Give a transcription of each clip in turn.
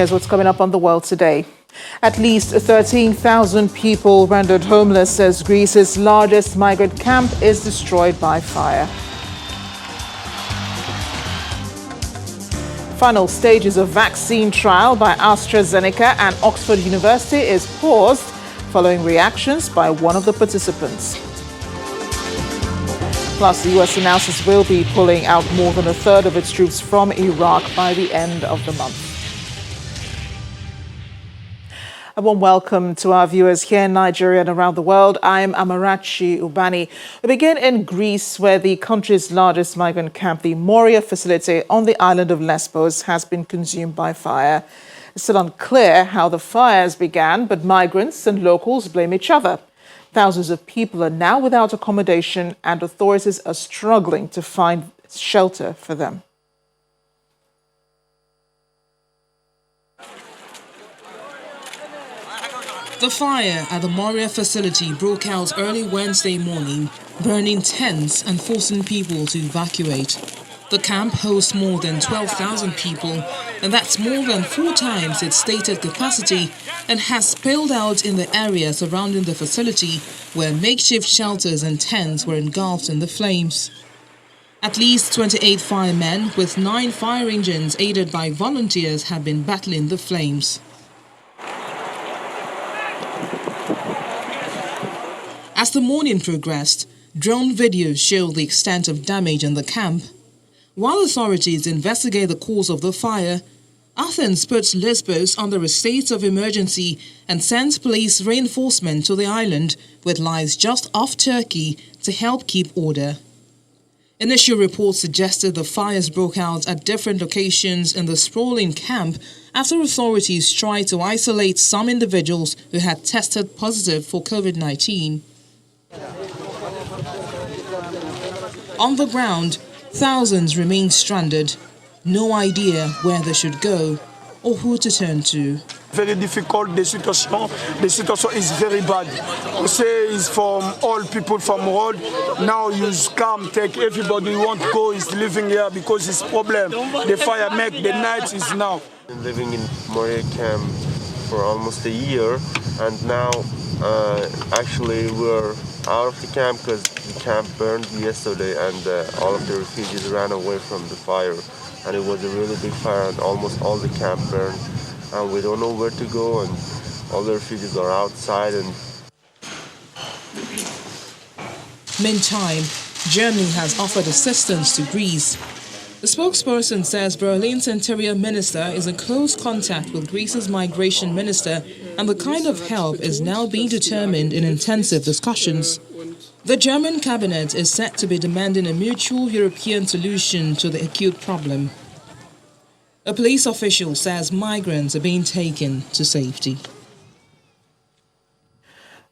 Here's what's coming up on The World Today. At least 13,000 people rendered homeless as Greece's largest migrant camp is destroyed by fire. Final stages of vaccine trial by AstraZeneca and Oxford University is paused following reactions by one of the participants. Plus, the US announces will be pulling out more than a third of its troops from Iraq by the end of the month. A warm welcome to our viewers here in Nigeria and around the world. I'm Amarachi Ubani. We begin in Greece, where the country's largest migrant camp, the Moria facility on the island of Lesbos, has been consumed by fire. It's still unclear how the fires began, but migrants and locals blame each other. Thousands of people are now without accommodation, and authorities are struggling to find shelter for them. The fire at the Moria facility broke out early Wednesday morning, burning tents and forcing people to evacuate. The camp hosts more than 12,000 people, and that's more than 4 times its stated capacity, and has spilled out in the area surrounding the facility, where makeshift shelters and tents were engulfed in the flames. At least 28 firemen with 9 fire engines aided by volunteers have been battling the flames. As the morning progressed, drone videos showed the extent of damage in the camp. While authorities investigate the cause of the fire, Athens puts Lesbos under a state of emergency and sends police reinforcement to the island, which lies just off Turkey, to help keep order. Initial reports suggested the fires broke out at different locations in the sprawling camp after authorities tried to isolate some individuals who had tested positive for COVID-19. On the ground, thousands remain stranded, no idea where they should go or who to turn to. Very difficult, the situation is very bad. We say it's from all people from road. Now you come, take everybody who want to go is living here because it's problem. The fire make the night is now. Been living in Moria camp for almost a year, and now actually we're out of the camp because the camp burned yesterday, and all of the refugees ran away from the fire. And it was a really big fire, and almost all the camp burned. And we don't know where to go, and all the refugees are outside. And meantime, Germany has offered assistance to Greece. The spokesperson says Berlin's interior minister is in close contact with Greece's migration minister, and the kind of help is now being determined in intensive discussions. The German cabinet is set to be demanding a mutual European solution to the acute problem. A police official says migrants are being taken to safety.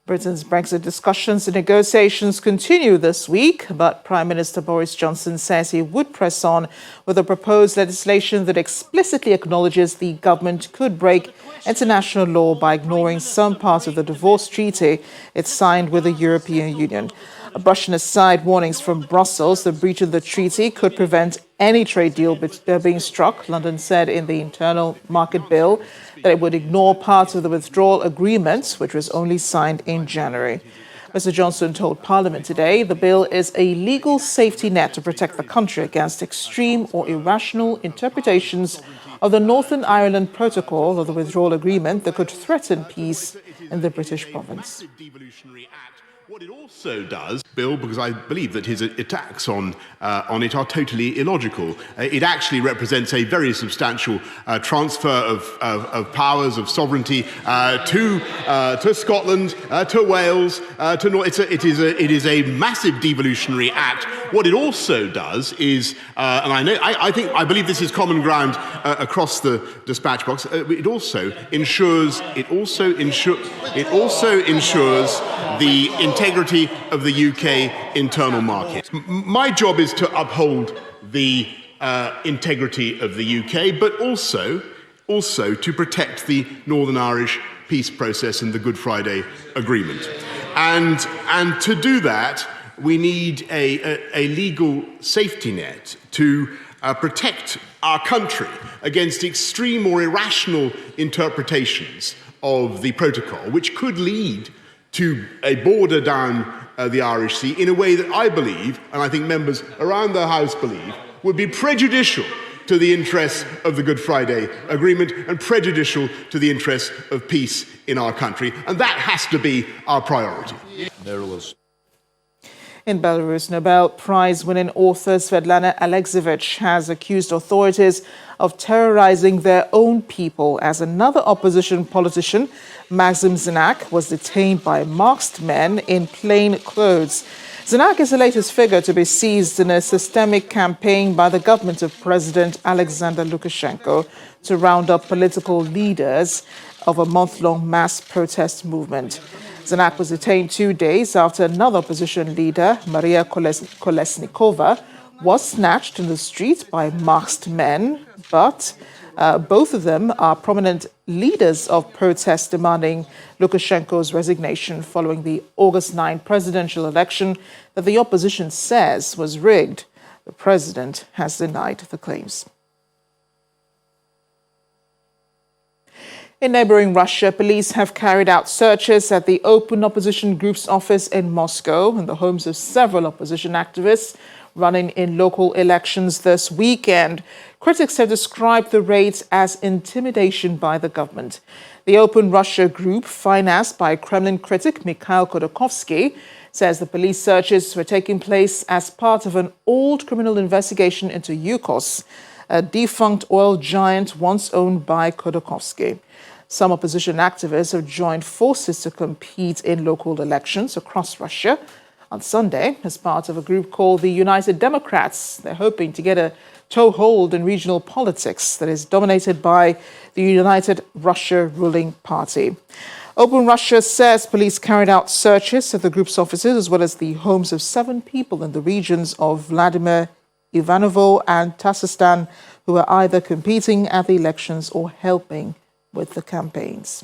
Britain's Brexit discussions and negotiations continue this week, but Prime Minister Boris Johnson says he would press on with a proposed legislation that explicitly acknowledges the government could break international law by ignoring some parts of the divorce treaty it signed with the European Union. Brushing aside warnings from Brussels, the breach of the treaty could prevent any trade deal being struck. London said in the internal market bill that it would ignore parts of the withdrawal agreement, which was only signed in January. Mr. Johnson told Parliament today the bill is a legal safety net to protect the country against extreme or irrational interpretations of the Northern Ireland Protocol or the withdrawal agreement that could threaten peace in the British province. What it also does, Bill, because I believe that his attacks on it are totally illogical. It actually represents a very substantial transfer of powers, of sovereignty to Scotland, to Wales, to North. It is a massive devolutionary act. What it also does is, and I believe this is common ground across the dispatch box. It also ensures the integrity of the UK internal market. My job is to uphold the integrity of the UK, but also to protect the Northern Irish peace process and the Good Friday Agreement. And to do that, we need a legal safety net to protect our country against extreme or irrational interpretations of the protocol, which could lead to a border down the Irish Sea in a way that I believe, and I think members around the House believe, would be prejudicial to the interests of the Good Friday Agreement and prejudicial to the interests of peace in our country. And that has to be our priority. In Belarus, Nobel Prize-winning author Svetlana Alexievich has accused authorities of terrorizing their own people as another opposition politician, Maxim Zinak, was detained by masked men in plain clothes. Zinak is the latest figure to be seized in a systemic campaign by the government of President Alexander Lukashenko to round up political leaders of a month-long mass protest movement. Zinak was detained 2 days after another opposition leader, Maria Kolesnikova, was snatched in the street by masked men, but both of them are prominent leaders of protests demanding Lukashenko's resignation following the August 9 presidential election that the opposition says was rigged. The president has denied the claims. In neighboring Russia, police have carried out searches at the Open Opposition Group's office in Moscow and the homes of several opposition activists running in local elections this weekend. Critics have described the raids as intimidation by the government. The Open Russia Group, financed by Kremlin critic Mikhail Khodorkovsky, says the police searches were taking place as part of an old criminal investigation into Yukos, a defunct oil giant once owned by Khodorkovsky. Some opposition activists have joined forces to compete in local elections across Russia. On Sunday, as part of a group called the United Democrats, they're hoping to get a toehold in regional politics that is dominated by the United Russia ruling party. Open Russia says police carried out searches at the group's offices as well as the homes of 7 people in the regions of Vladimir, Ivanovo and Tatsarstan who are either competing at the elections or helping with the campaigns.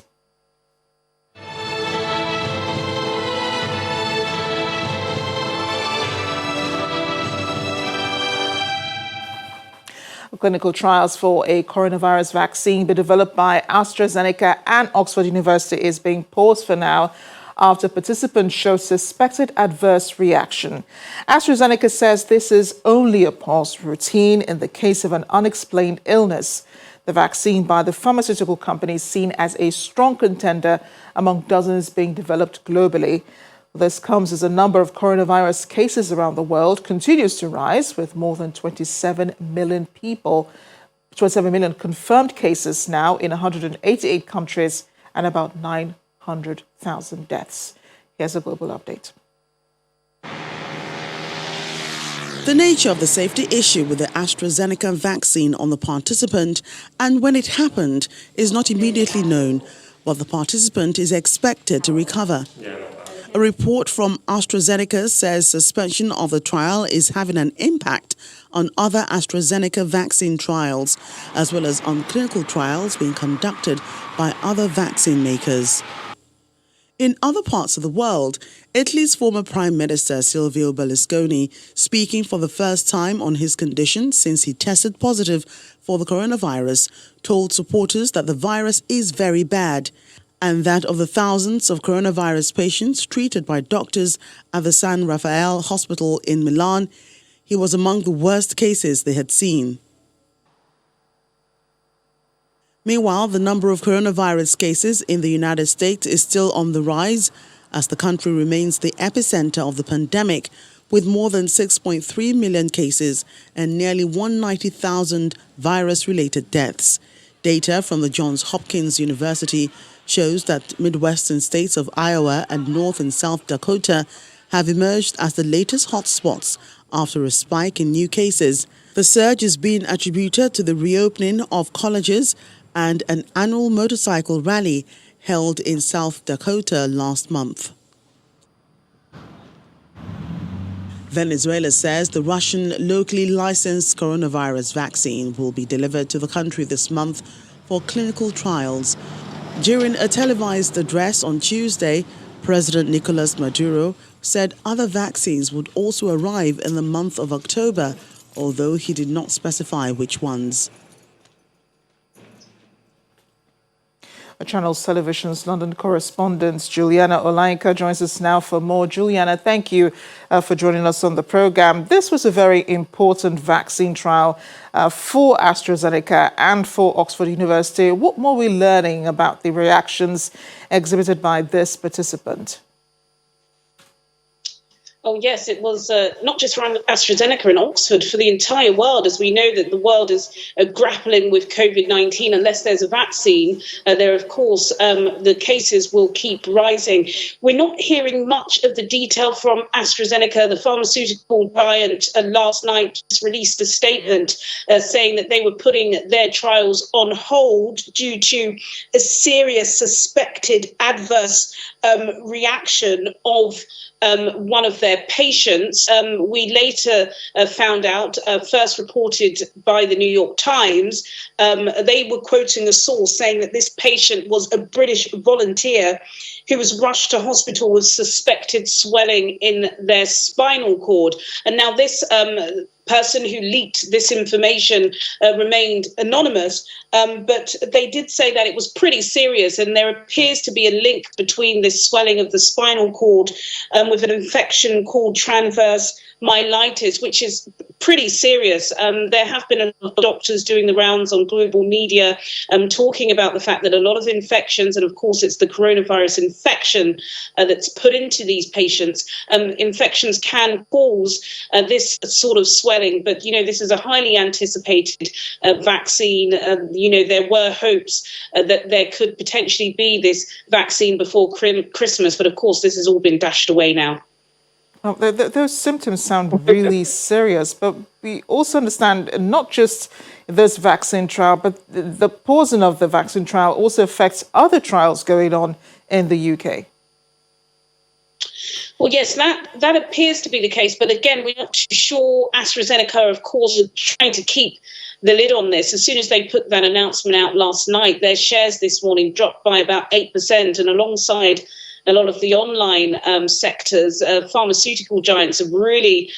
Clinical trials for a coronavirus vaccine be developed by AstraZeneca and Oxford University is being paused for now after participants show suspected adverse reaction. AstraZeneca says this is only a pause routine in the case of an unexplained illness. The vaccine by the pharmaceutical company is seen as a strong contender among dozens being developed globally. This comes as a number of coronavirus cases around the world continues to rise, with more than 27 million confirmed cases now in 188 countries and about 900,000 deaths. Here's a global update. The nature of the safety issue with the AstraZeneca vaccine on the participant and when it happened is not immediately known, but the participant is expected to recover. A report from AstraZeneca says suspension of the trial is having an impact on other AstraZeneca vaccine trials, as well as on clinical trials being conducted by other vaccine makers. In other parts of the world, Italy's former Prime Minister Silvio Berlusconi, speaking for the first time on his condition since he tested positive for the coronavirus, told supporters that the virus is very bad and that of the thousands of coronavirus patients treated by doctors at the San Raffaele Hospital in Milan, he was among the worst cases they had seen. Meanwhile, the number of coronavirus cases in the United States is still on the rise as the country remains the epicenter of the pandemic, with more than 6.3 million cases and nearly 190,000 virus-related deaths. Data from the Johns Hopkins University shows that Midwestern states of Iowa and North and South Dakota have emerged as the latest hotspots after a spike in new cases. The surge is being attributed to the reopening of colleges and an annual motorcycle rally held in South Dakota last month. Venezuela says the Russian locally licensed coronavirus vaccine will be delivered to the country this month for clinical trials. During a televised address on Tuesday, President Nicolas Maduro said other vaccines would also arrive in the month of October, although he did not specify which ones. Channel Television's London correspondent Juliana Olainka joins us now for more. Juliana, thank you for joining us on the program. This was a very important vaccine trial for AstraZeneca and for Oxford University. What more are we learning about the reactions exhibited by this participant? Oh, yes, it was not just around AstraZeneca and Oxford, for the entire world, as we know that the world is grappling with COVID-19. Unless there's a vaccine, there, of course, the cases will keep rising. We're not hearing much of the detail from AstraZeneca. The pharmaceutical giant last night just released a statement saying that they were putting their trials on hold due to a serious suspected adverse reaction of one of their patients. We later found out, first reported by the New York Times, they were quoting a source saying that this patient was a British volunteer who was rushed to hospital with suspected swelling in their spinal cord. And now this person who leaked this information remained anonymous, but they did say that it was pretty serious, and there appears to be a link between this swelling of the spinal cord with an infection called transverse myelitis, which is pretty serious. There have been a lot of doctors doing the rounds on global media talking about the fact that a lot of infections, and of course it's the coronavirus infection that's put into these patients, infections can cause this sort of swelling. But, you know, this is a highly anticipated vaccine. You know, there were hopes that there could potentially be this vaccine before Christmas, but of course this has all been dashed away now. Well, those symptoms sound really serious, but we also understand not just this vaccine trial, but the pausing of the vaccine trial also affects other trials going on in the UK. Well, yes, that appears to be the case. But again, we're not too sure. AstraZeneca, of course, are trying to keep the lid on this. As soon as they put that announcement out last night, their shares this morning dropped by about 8%. And alongside a lot of the online sectors, pharmaceutical giants have really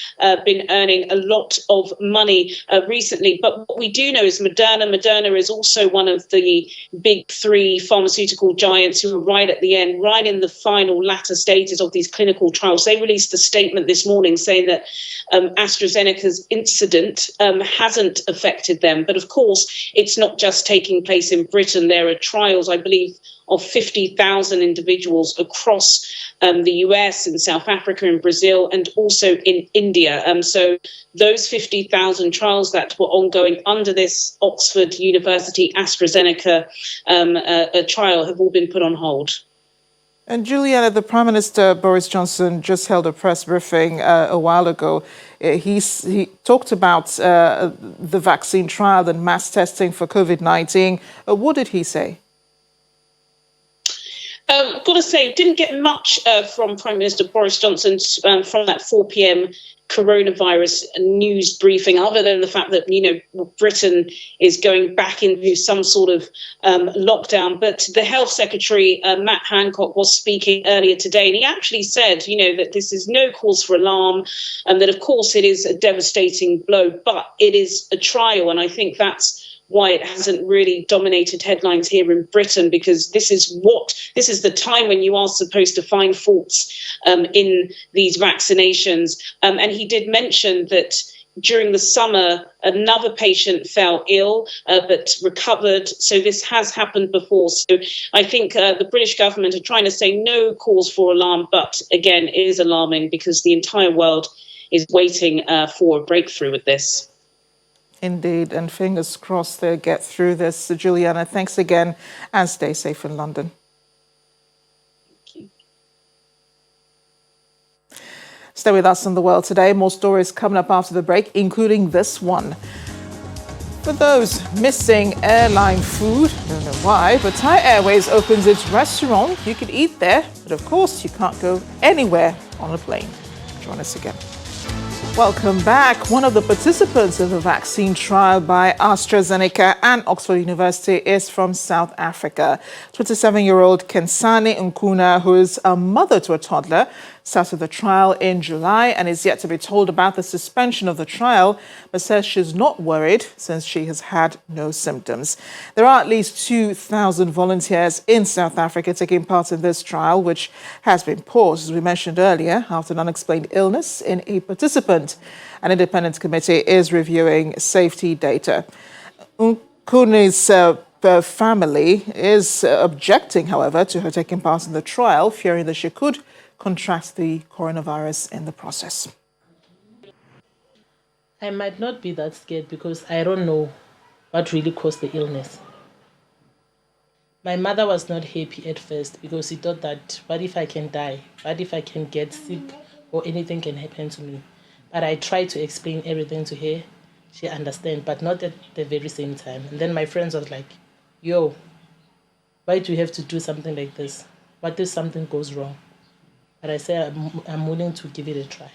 been earning a lot of money recently. But what we do know is Moderna is also one of the big three pharmaceutical giants who are right at the end, right in the final latter stages of these clinical trials. They released a statement this morning saying that AstraZeneca's incident hasn't affected them. But of course, it's not just taking place in Britain. There are trials, I believe, of 50,000 individuals across the US and South Africa and Brazil, and also in India. So those 50,000 trials that were ongoing under this Oxford University AstraZeneca trial have all been put on hold. And Juliana, the Prime Minister Boris Johnson just held a press briefing a while ago. He talked about the vaccine trial and mass testing for COVID-19. What did he say? I've got to say, didn't get much from Prime Minister Boris Johnson from that 4 p.m. coronavirus news briefing, other than the fact that, you know, Britain is going back into some sort of lockdown. But the Health Secretary, Matt Hancock, was speaking earlier today, and he actually said, you know, that this is no cause for alarm, and that, of course, it is a devastating blow, but it is a trial. And I think that's why it hasn't really dominated headlines here in Britain, because this is the time when you are supposed to find faults in these vaccinations. And he did mention that during the summer, another patient fell ill but recovered. So this has happened before. So I think the British government are trying to say no cause for alarm, but again, it is alarming because the entire world is waiting for a breakthrough with this. Indeed, and fingers crossed they'll get through this. So Juliana, thanks again, and stay safe in London. Thank you. Stay with us on The World Today. More stories coming up after the break, including this one. For those missing airline food, I don't know why, but Thai Airways opens its restaurant. You can eat there, but of course you can't go anywhere on a plane. Join us again. Welcome back. One of the participants in the vaccine trial by AstraZeneca and Oxford University is from South Africa. 27-year-old Kensani Nkuna, who is a mother to a toddler, started the trial in July and is yet to be told about the suspension of the trial, but says she's not worried since she has had no symptoms. There are at least 2,000 volunteers in South Africa taking part in this trial, which has been paused, as we mentioned earlier, after an unexplained illness in a participant. An independent committee is reviewing safety data. Nkuni's family is objecting, however, to her taking part in the trial, fearing that she could contract the coronavirus in the process. I might not be that scared because I don't know what really caused the illness. My mother was not happy at first because she thought that, what if I can die? What if I can get sick or anything can happen to me? But I tried to explain everything to her. She understands, but not at the very same time. And then my friends was like, yo, why do you have to do something like this? What if something goes wrong? But I said, I'm willing to give it a try.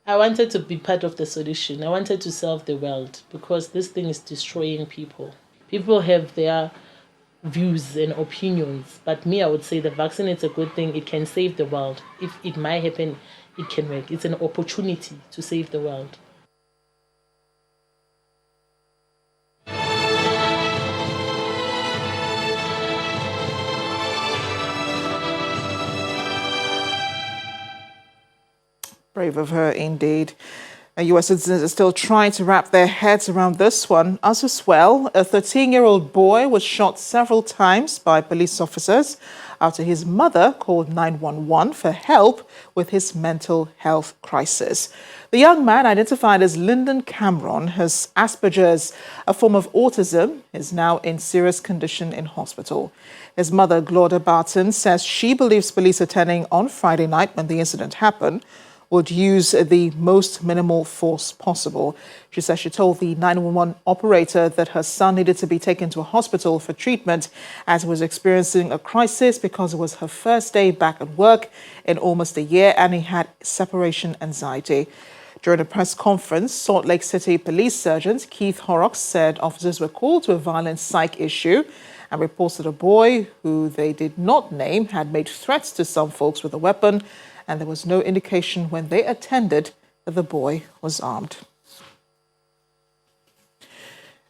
I wanted to be part of the solution. I wanted to serve the world because this thing is destroying people. People have their views and opinions, but me, I would say the vaccine is a good thing. It can save the world. If it might happen, it can work. It's an opportunity to save the world. Brave of her, indeed. US citizens are still trying to wrap their heads around this one. As well, a 13-year-old boy was shot several times by police officers after his mother called 911 for help with his mental health crisis. The young man, identified as Lyndon Cameron, has Asperger's, a form of autism, is now in serious condition in hospital. His mother, Glauda Barton, says she believes police attending on Friday night when the incident happened would use the most minimal force possible. She says she told the 911 operator that her son needed to be taken to a hospital for treatment as he was experiencing a crisis because it was her first day back at work in almost a year and he had separation anxiety. During a press conference, Salt Lake City Police Sergeant Keith Horrocks said officers were called to a violent psych issue and reports that a boy, who they did not name, had made threats to some folks with a weapon, and there was no indication when they attended that the boy was armed.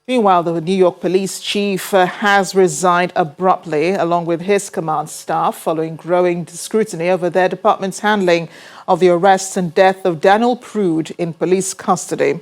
Meanwhile, the New York police chief has resigned abruptly, along with his command staff, following growing scrutiny over their department's handling of the arrest and death of Daniel Prude in police custody.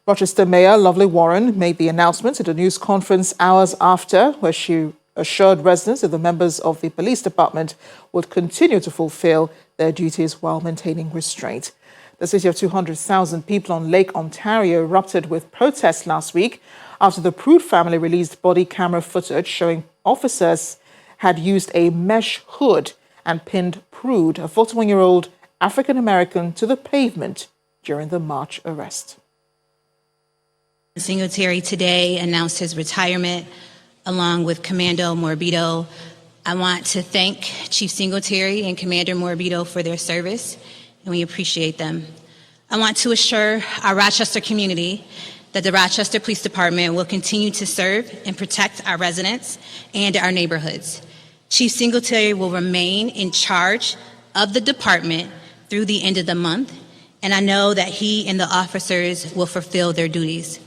Rochester Mayor Lovely Warren made the announcement at a news conference hours after, where she assured residents that the members of the police department would continue to fulfill their duties while maintaining restraint. The city of 200,000 people on Lake Ontario erupted with protests last week after the Prude family released body camera footage showing officers had used a mesh hood and pinned Prude, a 41-year-old African-American, to the pavement during the March arrest. Singletary today announced his retirement along with Commando Morbido. I want to thank Chief Singletary and Commander Morbido for their service, and we appreciate them. I want to assure our Rochester community that the Rochester Police Department will continue to serve and protect our residents and our neighborhoods. Chief Singletary will remain in charge of the department through the end of the month, and I know that he and the officers will fulfill their duties.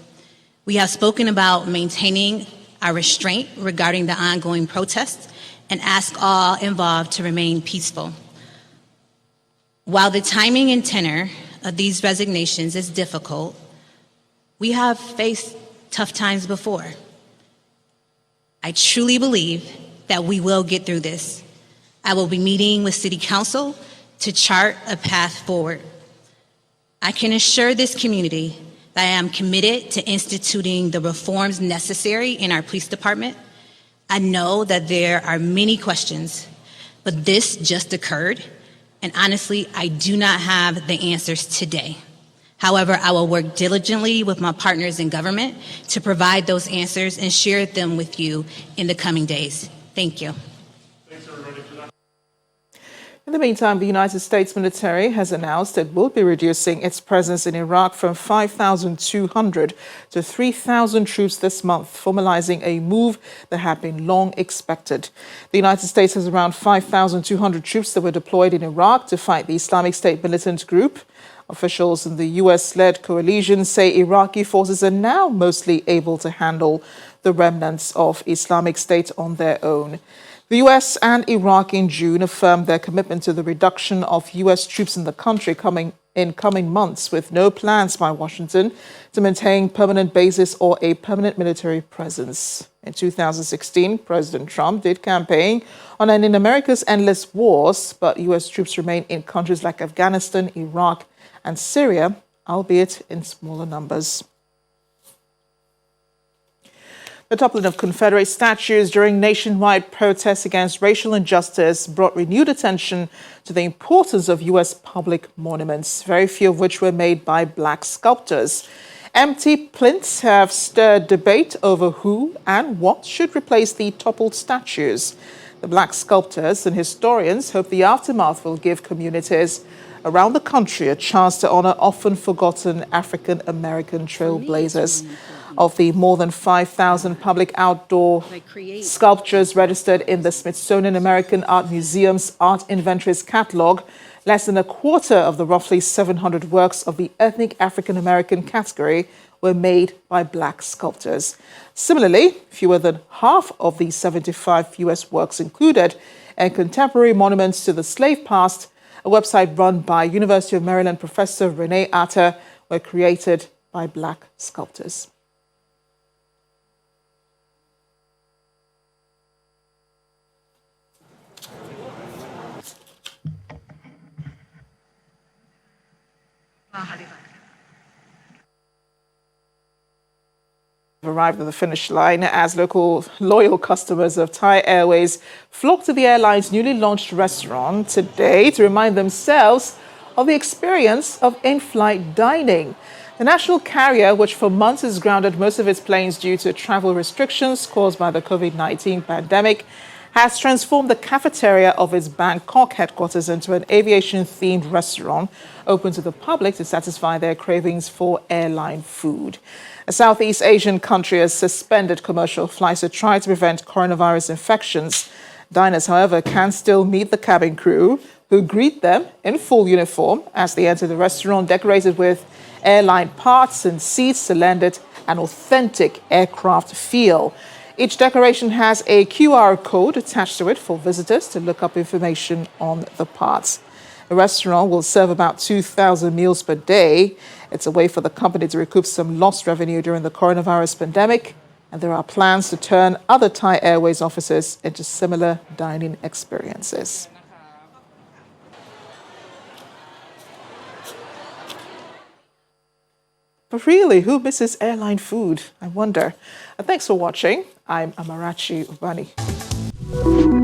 We have spoken about maintaining our restraint regarding the ongoing protests and ask all involved to remain peaceful. While the timing and tenor of these resignations is difficult, we have faced tough times before. I truly believe that we will get through this. I will be meeting with City Council to chart a path forward. I can assure this community that I am committed to instituting the reforms necessary in our police department. I know that there are many questions, but this just occurred, and honestly, I do not have the answers today. However, I will work diligently with my partners in government to provide those answers and share them with you in the coming days. Thank you. In the meantime, the United States military has announced it will be reducing its presence in Iraq from 5,200 to 3,000 troops this month, formalizing a move that had been long expected. The United States has around 5,200 troops that were deployed in Iraq to fight the Islamic State militant group. Officials in the US-led coalition say Iraqi forces are now mostly able to handle the remnants of Islamic State on their own. The US and Iraq in June affirmed their commitment to the reduction of US troops in the country coming months, with no plans by Washington to maintain permanent bases or a permanent military presence. In 2016, President Trump did campaign on ending America's endless wars, but US troops remain in countries like Afghanistan, Iraq, and Syria, albeit in smaller numbers. The toppling of Confederate statues during nationwide protests against racial injustice brought renewed attention to the importance of U.S. public monuments, very few of which were made by black sculptors. Empty plinths have stirred debate over who and what should replace the toppled statues. The black sculptors and historians hope the aftermath will give communities around the country a chance to honor often forgotten African American trailblazers. Of the more than 5,000 public outdoor sculptures registered in the Smithsonian American Art Museum's Art Inventories catalog, less than a quarter of the roughly 700 works of the ethnic African American category were made by black sculptors. Similarly, fewer than half of the 75 U.S. works included in Contemporary Monuments to the Slave Past, a website run by University of Maryland professor Renee Atta, were created by black sculptors. Arrived at the finish line as loyal customers of Thai Airways flocked to the airline's newly launched restaurant today to remind themselves of the experience of in-flight dining. The national carrier, which for months has grounded most of its planes due to travel restrictions caused by the COVID-19 pandemic, has transformed the cafeteria of its Bangkok headquarters into an aviation-themed restaurant open to the public to satisfy their cravings for airline food. A Southeast Asian country has suspended commercial flights to try to prevent coronavirus infections. Diners, however, can still meet the cabin crew, who greet them in full uniform as they enter the restaurant, decorated with airline parts and seats to lend it an authentic aircraft feel. Each decoration has a QR code attached to it for visitors to look up information on the parts. The restaurant will serve about 2,000 meals per day. It's a way for the company to recoup some lost revenue during the coronavirus pandemic, and there are plans to turn other Thai Airways offices into similar dining experiences. But really, who misses airline food? I wonder. Thanks for watching. I'm Amarachi Ubani.